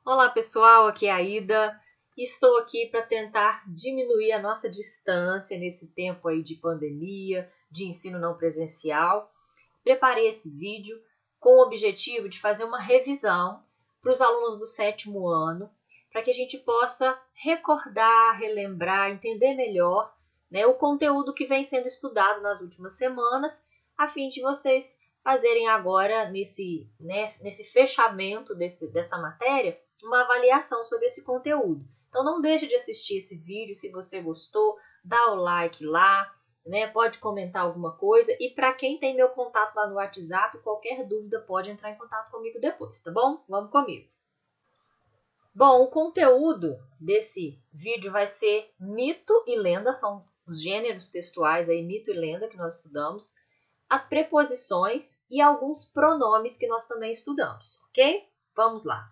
Olá pessoal, aqui é a Ida. Estou aqui para tentar diminuir a nossa distância nesse tempo aí de pandemia, de ensino não presencial. Preparei esse vídeo com o objetivo de fazer uma revisão para os alunos do 7º ano, para que a gente possa recordar, relembrar, entender melhor, né, o conteúdo que vem sendo estudado nas últimas semanas, a fim de vocês fazerem agora, nesse fechamento dessa matéria, uma avaliação sobre esse conteúdo. Então não deixe de assistir esse vídeo, se você gostou, dá o like lá, né? Pode comentar alguma coisa. E para quem tem meu contato lá no WhatsApp, qualquer dúvida pode entrar em contato comigo depois, tá bom? Vamos comigo. Bom, o conteúdo desse vídeo vai ser mito e lenda, são os gêneros textuais aí, mito e lenda que nós estudamos, as preposições e alguns pronomes que nós também estudamos, ok? Vamos lá.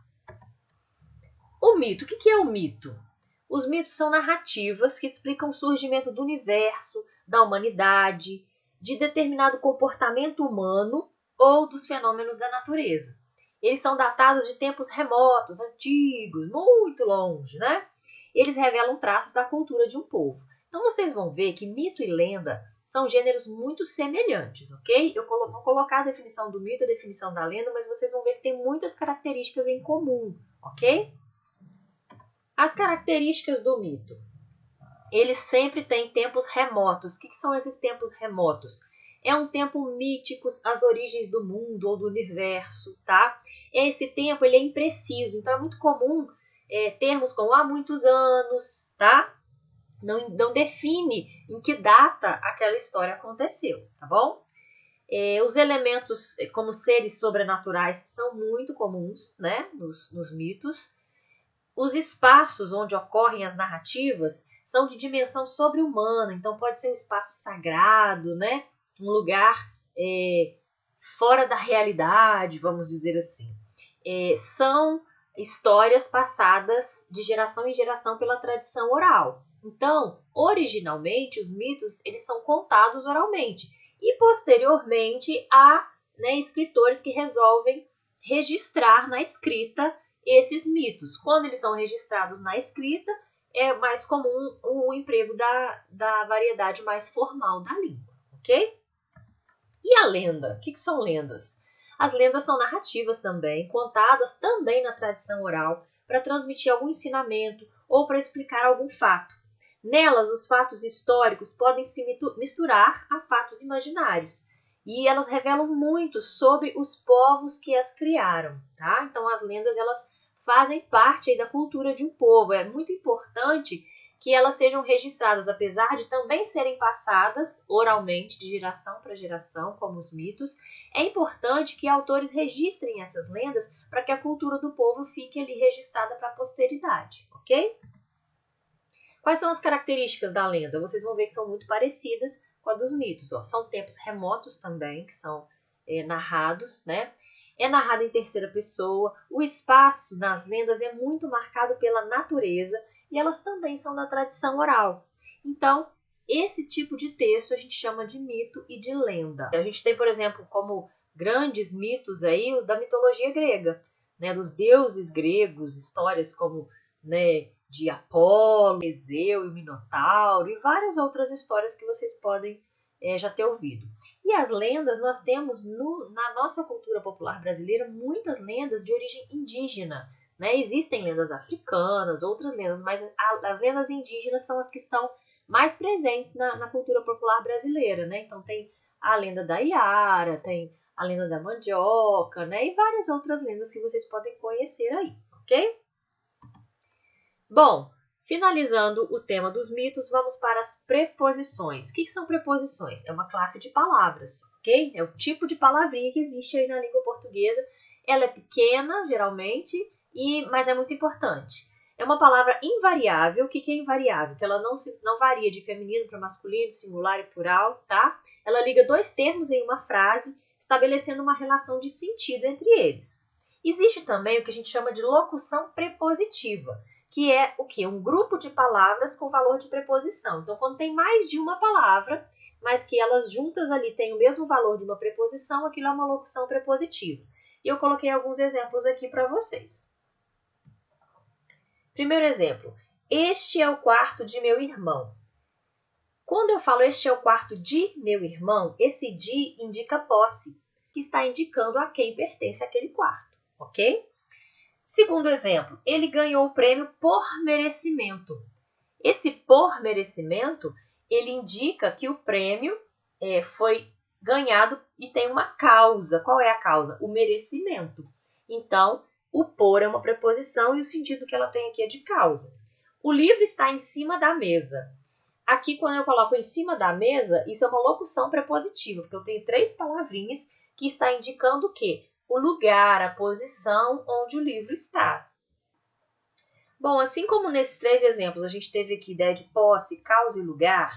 O mito, o que é o mito? Os mitos são narrativas que explicam o surgimento do universo, da humanidade, de determinado comportamento humano ou dos fenômenos da natureza. Eles são datados de tempos remotos, antigos, muito longe, né? Eles revelam traços da cultura de um povo. Então vocês vão ver que mito e lenda são gêneros muito semelhantes, ok? Eu vou colocar a definição do mito e a definição da lenda, mas vocês vão ver que tem muitas características em comum, ok? As características do mito. Ele sempre tem tempos remotos. O que são esses tempos remotos? É um tempo mítico, as origens do mundo ou do universo, tá? Esse tempo ele é impreciso, então é muito comum termos como há muitos anos, tá? Não define em que data aquela história aconteceu, tá bom? Os elementos como seres sobrenaturais são muito comuns, né, nos mitos. Os espaços onde ocorrem as narrativas são de dimensão sobre-humana, então pode ser um espaço sagrado, né? Um lugar fora da realidade, vamos dizer assim. São histórias passadas de geração em geração pela tradição oral. Então, originalmente, os mitos eles são contados oralmente e, posteriormente, há escritores que resolvem registrar na escrita esses mitos. Quando eles são registrados na escrita, é mais comum o emprego da variedade mais formal da língua, ok? E a lenda? O que são lendas? As lendas são narrativas também, contadas também na tradição oral, para transmitir algum ensinamento ou para explicar algum fato. Nelas, os fatos históricos podem se misturar a fatos imaginários. E elas revelam muito sobre os povos que as criaram, tá? Então, as lendas, elas fazem parte aí da cultura de um povo. É muito importante que elas sejam registradas, apesar de também serem passadas oralmente de geração para geração, como os mitos. É importante que autores registrem essas lendas para que a cultura do povo fique ali registrada para a posteridade, ok? Quais são as características da lenda? Vocês vão ver que são muito parecidas com a dos mitos. Ó. São tempos remotos também, que são narrados, né? É narrado em terceira pessoa. O espaço nas lendas é muito marcado pela natureza e elas também são da tradição oral. Então, esse tipo de texto a gente chama de mito e de lenda. A gente tem, por exemplo, como grandes mitos aí o da mitologia grega, né? Dos deuses gregos, histórias como, né, de Apolo, Teseu e o Minotauro e várias outras histórias que vocês podem já ter ouvido. E as lendas, nós temos na nossa cultura popular brasileira muitas lendas de origem indígena. Né? Existem lendas africanas, outras lendas, mas as lendas indígenas são as que estão mais presentes na cultura popular brasileira. Né? Então tem a lenda da Iara, tem a lenda da mandioca, né? E várias outras lendas que vocês podem conhecer aí, ok? Bom, finalizando o tema dos mitos, vamos para as preposições. O que são preposições? É uma classe de palavras, ok? É o tipo de palavrinha que existe aí na língua portuguesa. Ela é pequena, geralmente, mas é muito importante. É uma palavra invariável. O que é invariável? Que ela não varia de feminino para masculino, singular e plural, tá? Ela liga dois termos em uma frase, estabelecendo uma relação de sentido entre eles. Existe também o que a gente chama de locução prepositiva, que é o quê? Um grupo de palavras com valor de preposição. Então, quando tem mais de uma palavra, mas que elas juntas ali têm o mesmo valor de uma preposição, aquilo é uma locução prepositiva. E eu coloquei alguns exemplos aqui para vocês. Primeiro exemplo, este é o quarto de meu irmão. Quando eu falo este é o quarto de meu irmão, esse de indica posse, que está indicando a quem pertence aquele quarto, ok? Segundo exemplo, ele ganhou o prêmio por merecimento. Esse por merecimento, ele indica que o prêmio foi ganhado e tem uma causa. Qual é a causa? O merecimento. Então, o por é uma preposição e o sentido que ela tem aqui é de causa. O livro está em cima da mesa. Aqui, quando eu coloco em cima da mesa, isso é uma locução prepositiva, porque eu tenho 3 palavrinhas que está indicando o quê? O lugar, a posição onde o livro está. Bom, assim como nesses 3 exemplos a gente teve aqui ideia de posse, causa e lugar,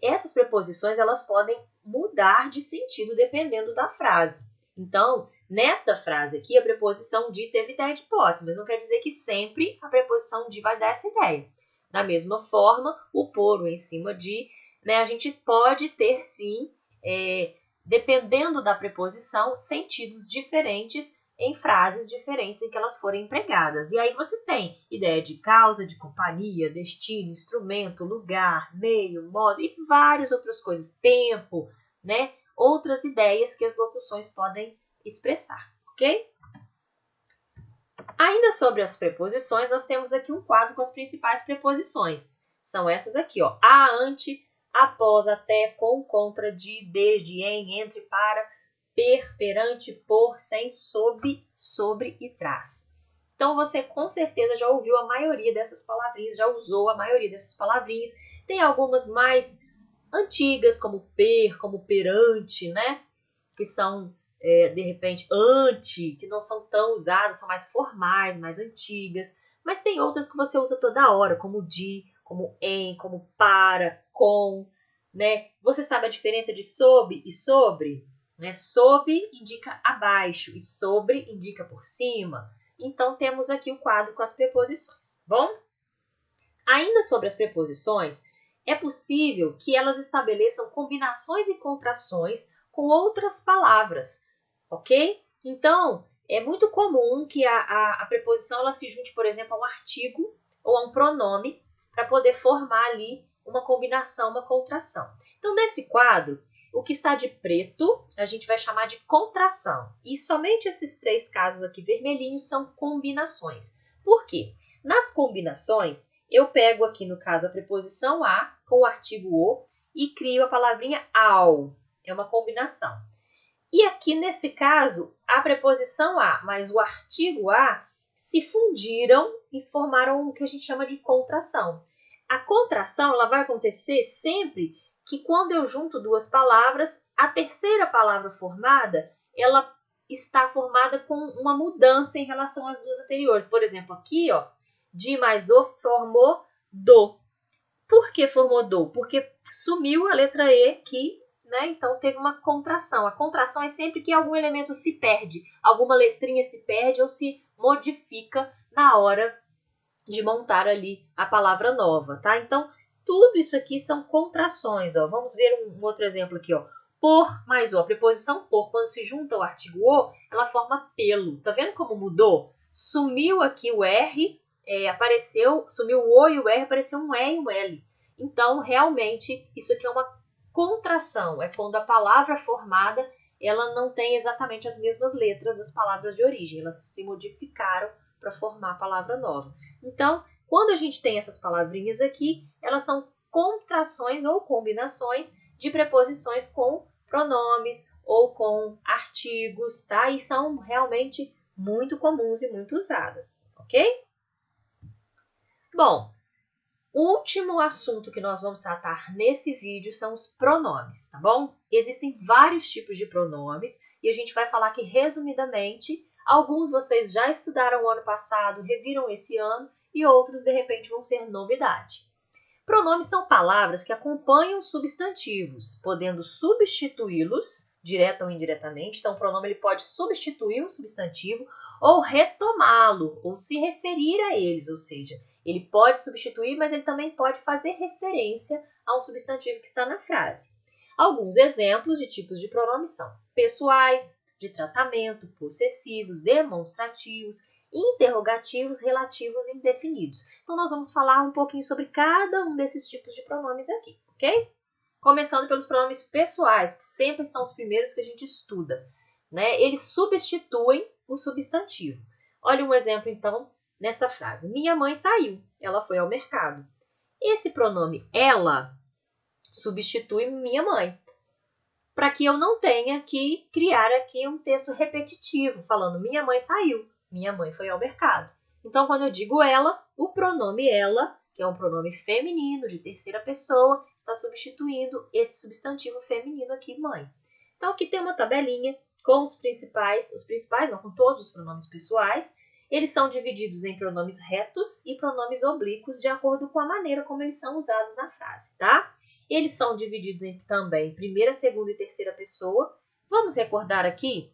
essas preposições elas podem mudar de sentido dependendo da frase. Então, nesta frase aqui, a preposição de teve ideia de posse, mas não quer dizer que sempre a preposição de vai dar essa ideia. Da mesma forma, o por, o em cima de, né, a gente pode ter sim, dependendo da preposição, sentidos diferentes em frases diferentes em que elas forem empregadas. E aí você tem ideia de causa, de companhia, destino, instrumento, lugar, meio, modo e várias outras coisas, tempo, né? Outras ideias que as locuções podem expressar, ok? Ainda sobre as preposições, nós temos aqui um quadro com as principais preposições. São essas aqui, ó. A, ante, após, até, com, contra, de, desde, em, entre, para, per, perante, por, sem, sob, sobre e tras. Então, você com certeza já ouviu a maioria dessas palavrinhas, já usou a maioria dessas palavrinhas. Tem algumas mais antigas, como per, como perante, né? Que são de repente, ante, que não são tão usadas, são mais formais, mais antigas. Mas tem outras que você usa toda hora, como de, como em, como para, com, né? Você sabe a diferença de sob e sobre? Né? Sob indica abaixo e sobre indica por cima. Então, temos aqui o quadro com as preposições, bom? Ainda sobre as preposições, é possível que elas estabeleçam combinações e contrações com outras palavras, ok? Então, é muito comum que a preposição ela se junte, por exemplo, a um artigo ou a um pronome para poder formar ali uma combinação, uma contração. Então, nesse quadro, o que está de preto, a gente vai chamar de contração. E somente esses 3 casos aqui vermelhinhos são combinações. Por quê? Nas combinações, eu pego aqui, no caso, a preposição a com o artigo o e crio a palavrinha ao. É uma combinação. E aqui, nesse caso, a preposição a mais o artigo a se fundiram e formaram o que a gente chama de contração. A contração ela vai acontecer sempre que quando eu junto 2 palavras, a terceira palavra formada, ela está formada com uma mudança em relação às 2 anteriores. Por exemplo, aqui, ó, de mais o formou do. Por que formou do? Porque sumiu a letra E aqui, né? Então teve uma contração. A contração é sempre que algum elemento se perde, alguma letrinha se perde ou se modifica na hora de montar ali a palavra nova, tá? Então, tudo isso aqui são contrações, ó. Vamos ver um outro exemplo aqui, ó. Por mais o. A preposição por, quando se junta ao artigo o, ela forma pelo. Tá vendo como mudou? Sumiu aqui o R, sumiu o O e o R, apareceu um E e um L. Então, realmente, isso aqui é uma contração. É quando a palavra formada, ela não tem exatamente as mesmas letras das palavras de origem. Elas se modificaram para formar a palavra nova. Então, quando a gente tem essas palavrinhas aqui, elas são contrações ou combinações de preposições com pronomes ou com artigos, tá? E são realmente muito comuns e muito usadas, ok? Bom, o último assunto que nós vamos tratar nesse vídeo são os pronomes, tá bom? Existem vários tipos de pronomes e a gente vai falar aqui resumidamente. Alguns vocês já estudaram o ano passado, reviram esse ano e outros, de repente, vão ser novidade. Pronomes são palavras que acompanham substantivos, podendo substituí-los, direta ou indiretamente. Então, o pronome ele pode substituir um substantivo ou retomá-lo, ou se referir a eles, ou seja, ele pode substituir, mas ele também pode fazer referência a um substantivo que está na frase. Alguns exemplos de tipos de pronomes são pessoais, de tratamento, possessivos, demonstrativos, interrogativos, relativos e indefinidos. Então, nós vamos falar um pouquinho sobre cada um desses tipos de pronomes aqui, ok? Começando pelos pronomes pessoais, que sempre são os primeiros que a gente estuda, né? Eles substituem o substantivo. Olha um exemplo, então, nessa frase. Minha mãe saiu, ela foi ao mercado. Esse pronome ela substitui minha mãe, para que eu não tenha que criar aqui um texto repetitivo, falando minha mãe saiu, minha mãe foi ao mercado. Então, quando eu digo ela, o pronome ela, que é um pronome feminino de terceira pessoa, está substituindo esse substantivo feminino aqui, mãe. Então, aqui tem uma tabelinha com com todos os pronomes pessoais. Eles são divididos em pronomes retos e pronomes oblíquos, de acordo com a maneira como eles são usados na frase, tá? Eles são divididos também em primeira, segunda e terceira pessoa. Vamos recordar aqui?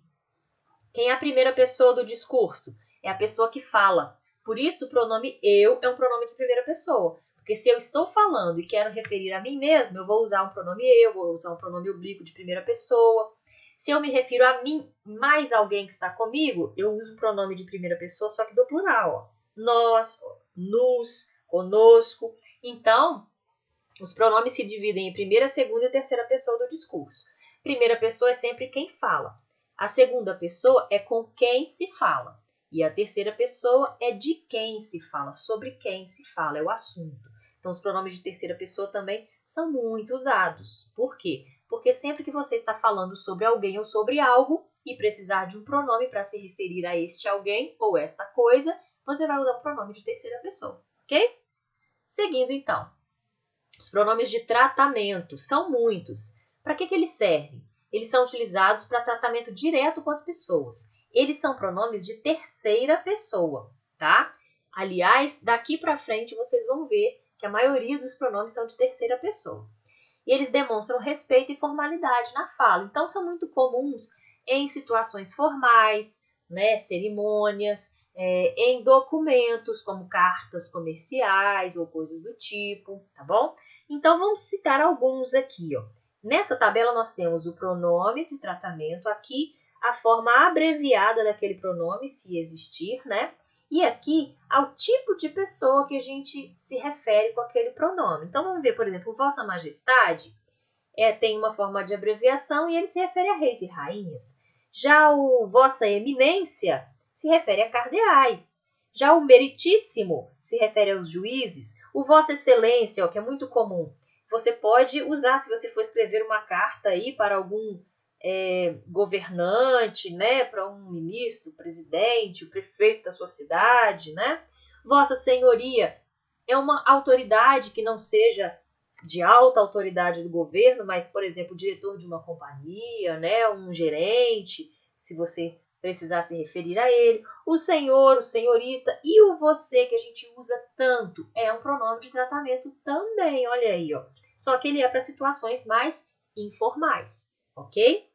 Quem é a primeira pessoa do discurso? É a pessoa que fala. Por isso, o pronome eu é um pronome de primeira pessoa. Porque se eu estou falando e quero referir a mim mesmo, eu vou usar um pronome eu, vou usar um pronome oblíquo de primeira pessoa. Se eu me refiro a mim mais alguém que está comigo, eu uso o pronome de primeira pessoa, só que do plural. Ó. Nós, nos, conosco. Então, os pronomes se dividem em primeira, segunda e terceira pessoa do discurso. Primeira pessoa é sempre quem fala. A segunda pessoa é com quem se fala. E a terceira pessoa é de quem se fala, sobre quem se fala, é o assunto. Então, os pronomes de terceira pessoa também são muito usados. Por quê? Porque sempre que você está falando sobre alguém ou sobre algo e precisar de um pronome para se referir a este alguém ou esta coisa, você vai usar o pronome de terceira pessoa, ok? Seguindo, então. Os pronomes de tratamento são muitos. Para que eles servem? Eles são utilizados para tratamento direto com as pessoas. Eles são pronomes de terceira pessoa, tá? Aliás, daqui para frente vocês vão ver que a maioria dos pronomes são de terceira pessoa. E eles demonstram respeito e formalidade na fala. Então, são muito comuns em situações formais, né, cerimônias, em documentos, como cartas comerciais ou coisas do tipo, tá bom? Então, vamos citar alguns aqui, ó. Nessa tabela, nós temos o pronome de tratamento, aqui a forma abreviada daquele pronome, se existir, né? E aqui, ao tipo de pessoa que a gente se refere com aquele pronome. Então, vamos ver, por exemplo, Vossa Majestade tem uma forma de abreviação e ele se refere a reis e rainhas. Já o Vossa Eminência se refere a cardeais. Já o Meritíssimo se refere aos juízes. O Vossa Excelência, que é muito comum, você pode usar se você for escrever uma carta aí para algum governante, né, para um ministro, presidente, o prefeito da sua cidade, né? Vossa Senhoria é uma autoridade que não seja de alta autoridade do governo, mas, por exemplo, o diretor de uma companhia, né, um gerente, se você precisar se referir a ele, o senhor, o senhorita e o você, que a gente usa tanto, é um pronome de tratamento também, olha aí, ó. Só que ele é para situações mais informais, ok?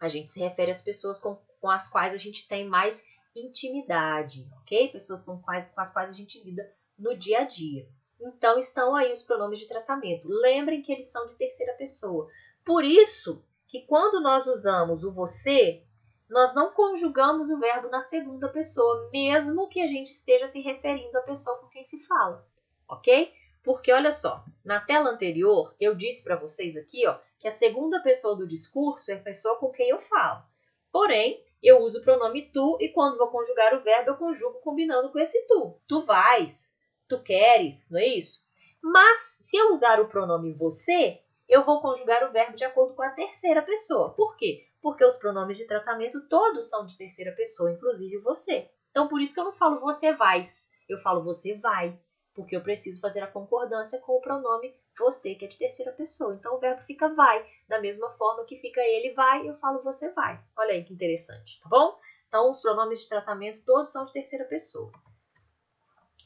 A gente se refere às pessoas com as quais a gente tem mais intimidade, ok? Pessoas com as quais a gente lida no dia a dia. Então, estão aí os pronomes de tratamento. Lembrem que eles são de terceira pessoa. Por isso que quando nós usamos o você, nós não conjugamos o verbo na segunda pessoa, mesmo que a gente esteja se referindo à pessoa com quem se fala, ok? Porque, olha só, na tela anterior, eu disse para vocês aqui, ó, que a segunda pessoa do discurso é a pessoa com quem eu falo. Porém, eu uso o pronome tu e quando vou conjugar o verbo, eu conjugo combinando com esse tu. Tu vais, tu queres, não é isso? Mas, se eu usar o pronome você, eu vou conjugar o verbo de acordo com a terceira pessoa. Por quê? Porque os pronomes de tratamento todos são de terceira pessoa, inclusive você. Então, por isso que eu não falo você vais, eu falo você vai, porque eu preciso fazer a concordância com o pronome você, que é de terceira pessoa. Então, o verbo fica vai, da mesma forma que fica ele vai, eu falo você vai. Olha aí que interessante, tá bom? Então, os pronomes de tratamento todos são de terceira pessoa.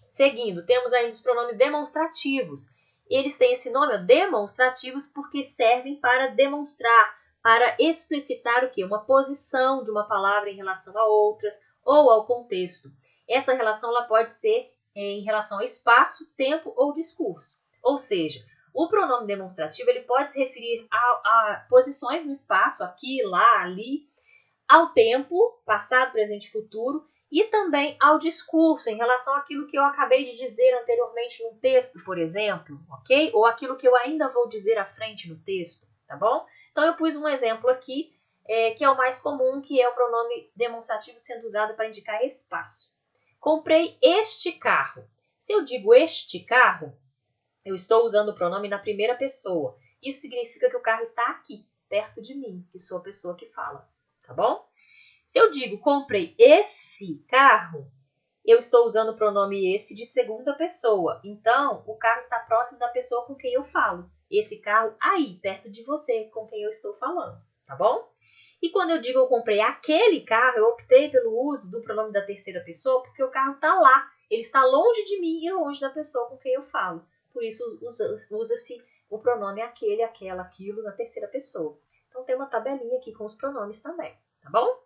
Seguindo, temos ainda os pronomes demonstrativos. Eles têm esse nome, ó, demonstrativos, porque servem para demonstrar, para explicitar o quê? Uma posição de uma palavra em relação a outras ou ao contexto. Essa relação ela pode ser em relação ao espaço, tempo ou discurso. Ou seja, o pronome demonstrativo ele pode se referir a posições no espaço, aqui, lá, ali, ao tempo, passado, presente e futuro, e também ao discurso, em relação àquilo que eu acabei de dizer anteriormente no texto, por exemplo, ok? Ou aquilo que eu ainda vou dizer à frente no texto, tá bom? Então, eu pus um exemplo aqui, que é o mais comum, que é o pronome demonstrativo sendo usado para indicar espaço. Comprei este carro. Se eu digo este carro, eu estou usando o pronome na primeira pessoa. Isso significa que o carro está aqui, perto de mim, que sou a pessoa que fala, tá bom? Se eu digo comprei esse carro, eu estou usando o pronome esse de segunda pessoa. Então, o carro está próximo da pessoa com quem eu falo. Esse carro aí, perto de você, com quem eu estou falando, tá bom? E quando eu digo eu comprei aquele carro, eu optei pelo uso do pronome da terceira pessoa porque o carro está lá. Ele está longe de mim e longe da pessoa com quem eu falo. Por isso, usa-se o pronome aquele, aquela, aquilo na terceira pessoa. Então, tem uma tabelinha aqui com os pronomes também, tá bom?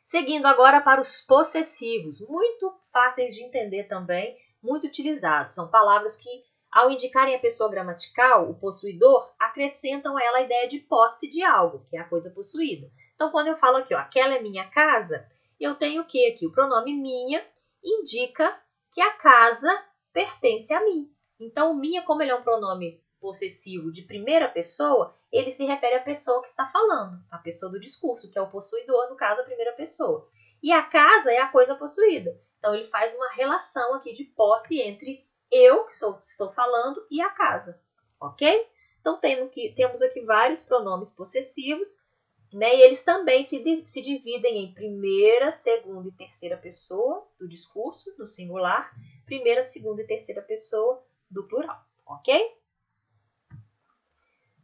Seguindo agora para os possessivos, muito fáceis de entender também, muito utilizados. São palavras que, ao indicarem a pessoa gramatical, o possuidor, acrescentam a ela a ideia de posse de algo, que é a coisa possuída. Então, quando eu falo aqui, ó, aquela é minha casa, eu tenho o que aqui? O pronome minha indica que a casa pertence a mim. Então, o minha, como ele é um pronome possessivo de primeira pessoa, ele se refere à pessoa que está falando, a pessoa do discurso, que é o possuidor, no caso, a primeira pessoa. E a casa é a coisa possuída. Então, ele faz uma relação aqui de posse entre eu, que estou falando, e a casa, ok? Então, temos aqui vários pronomes possessivos, né? E eles também se dividem em primeira, segunda e terceira pessoa do discurso, no singular, primeira, segunda e terceira pessoa do plural, ok?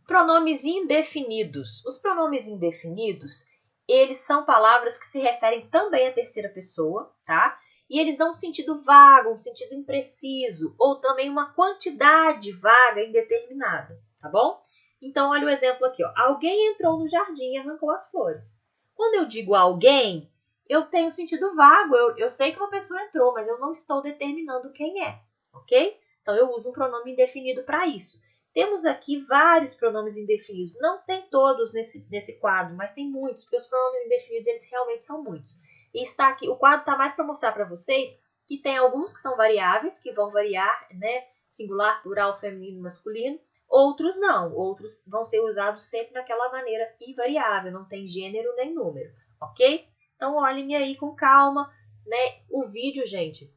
Pronomes indefinidos. Os pronomes indefinidos, eles são palavras que se referem também à terceira pessoa, tá? E eles dão um sentido vago, um sentido impreciso, ou também uma quantidade vaga indeterminada, tá bom? Então, olha o exemplo aqui, ó. Alguém entrou no jardim e arrancou as flores. Quando eu digo alguém, eu tenho sentido vago, eu sei que uma pessoa entrou, mas eu não estou determinando quem é, ok? Então, eu uso um pronome indefinido para isso. Temos aqui vários pronomes indefinidos. Não tem todos nesse quadro, mas tem muitos, porque os pronomes indefinidos, eles realmente são muitos. E está aqui, o quadro está mais para mostrar para vocês que tem alguns que são variáveis, que vão variar, né? Singular, plural, feminino, masculino. Outros não, outros vão ser usados sempre daquela maneira invariável, não tem gênero nem número, ok? Então, olhem aí com calma, né? O vídeo, gente,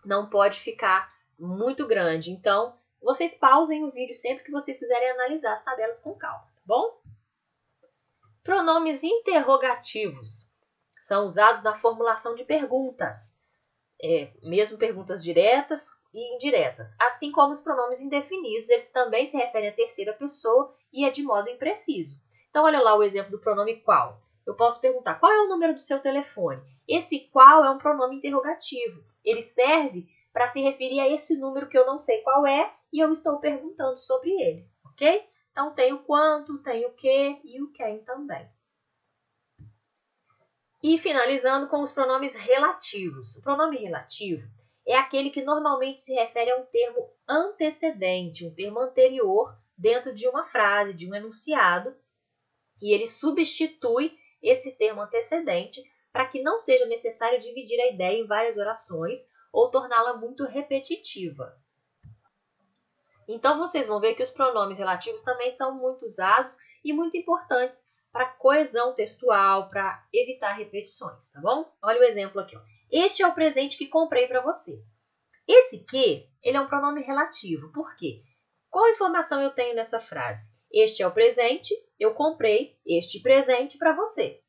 não pode ficar muito grande, então vocês pausem o vídeo sempre que vocês quiserem analisar as tabelas com calma, tá bom? Pronomes interrogativos são usados na formulação de perguntas, mesmo perguntas diretas e indiretas. Assim como os pronomes indefinidos, eles também se referem à terceira pessoa e é de modo impreciso. Então, olha lá o exemplo do pronome qual. Eu posso perguntar, qual é o número do seu telefone? Esse qual é um pronome interrogativo. Ele serve para se referir a esse número que eu não sei qual é e eu estou perguntando sobre ele, ok? Então, tem o quanto, tem o que e o quem também. E finalizando com os pronomes relativos. O pronome relativo é aquele que normalmente se refere a um termo antecedente, um termo anterior dentro de uma frase, de um enunciado, e ele substitui esse termo antecedente para que não seja necessário dividir a ideia em várias orações ou torná-la muito repetitiva. Então, vocês vão ver que os pronomes relativos também são muito usados e muito importantes para coesão textual, para evitar repetições, tá bom? Olha o exemplo aqui, ó. Este é o presente que comprei para você. Esse que, ele é um pronome relativo. Por quê? Qual informação eu tenho nessa frase? Este é o presente, eu comprei este presente para você.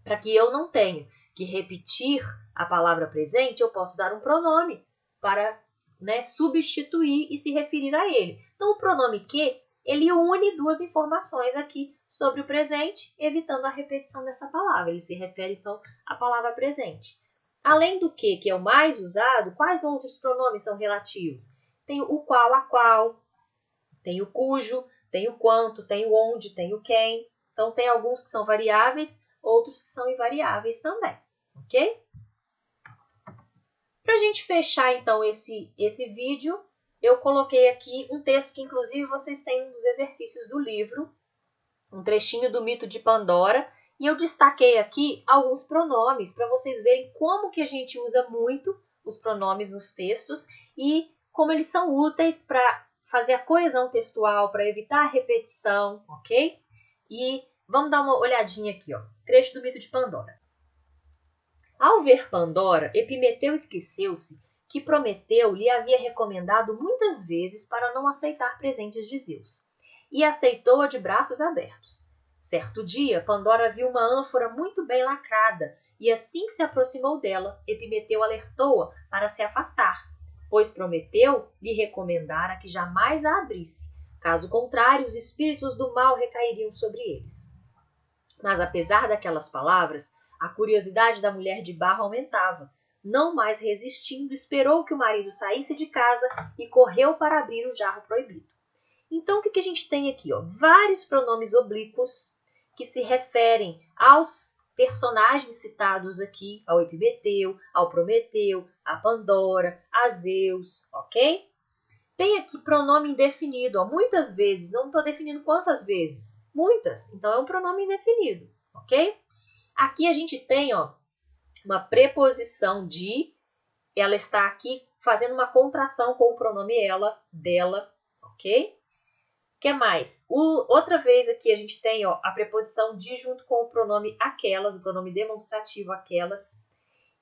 Para que eu não tenha que repetir a palavra presente, eu posso usar um pronome para, né, substituir e se referir a ele. Então, o pronome que, ele une duas informações aqui sobre o presente, evitando a repetição dessa palavra. Ele se refere, então, à palavra presente. Além do que é o mais usado, quais outros pronomes são relativos? Tem o qual, a qual, tem o cujo, tem o quanto, tem o onde, tem o quem. Então, tem alguns que são variáveis, outros que são invariáveis também, ok? Para a gente fechar, então, esse vídeo, eu coloquei aqui um texto que, inclusive, vocês têm um dos exercícios do livro, um trechinho do Mito de Pandora, E eu destaquei aqui alguns pronomes para vocês verem como que a gente usa muito os pronomes nos textos e como eles são úteis para fazer a coesão textual, para evitar a repetição, ok? E vamos dar uma olhadinha aqui, ó. Trecho do mito de Pandora. Ao ver Pandora, Epimeteu esqueceu-se que Prometeu lhe havia recomendado muitas vezes para não aceitar presentes de Zeus, e aceitou-a de braços abertos. Certo dia, Pandora viu uma ânfora muito bem lacrada, e assim que se aproximou dela, Epimeteu alertou-a para se afastar, pois Prometeu lhe recomendara que jamais a abrisse, caso contrário, os espíritos do mal recairiam sobre eles. Mas apesar daquelas palavras, a curiosidade da mulher de barro aumentava. Não mais resistindo, esperou que o marido saísse de casa e correu para abrir o jarro proibido. Então, o que a gente tem aqui? Ó? Vários pronomes oblíquos que se referem aos personagens citados aqui, ao Epimeteu, ao Prometeu, a Pandora, a Zeus, ok? Tem aqui pronome indefinido, ó, muitas vezes, não estou definindo quantas vezes, muitas, então é um pronome indefinido, ok? Aqui a gente tem, ó, uma preposição de, ela está aqui fazendo uma contração com o pronome ela, dela, ok? O que mais? Outra vez aqui a gente tem, ó, a preposição de junto com o pronome aquelas, o pronome demonstrativo aquelas.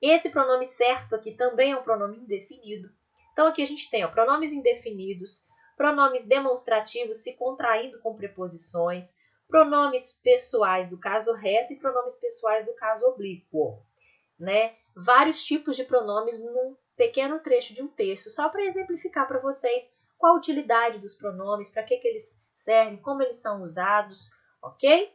Esse pronome certo aqui também é um pronome indefinido. Então, aqui a gente tem ó, pronomes indefinidos, pronomes demonstrativos se contraindo com preposições, pronomes pessoais do caso reto e pronomes pessoais do caso oblíquo. Né? Vários tipos de pronomes num pequeno trecho de um texto, só para exemplificar para vocês qual a utilidade dos pronomes, para que eles servem, como eles são usados, ok?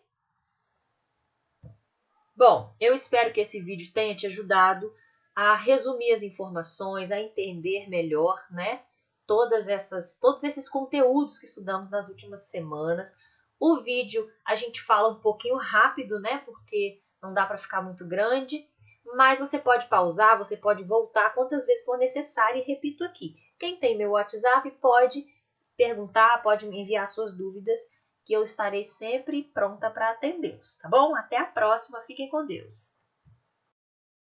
Bom, eu espero que esse vídeo tenha te ajudado a resumir as informações, a entender melhor, né? Todos esses conteúdos que estudamos nas últimas semanas. O vídeo a gente fala um pouquinho rápido, né? Porque não dá para ficar muito grande, mas você pode pausar, você pode voltar quantas vezes for necessário e repito aqui. Quem tem meu WhatsApp pode perguntar, pode me enviar suas dúvidas, que eu estarei sempre pronta para atendê-los, tá bom? Até a próxima, fiquem com Deus!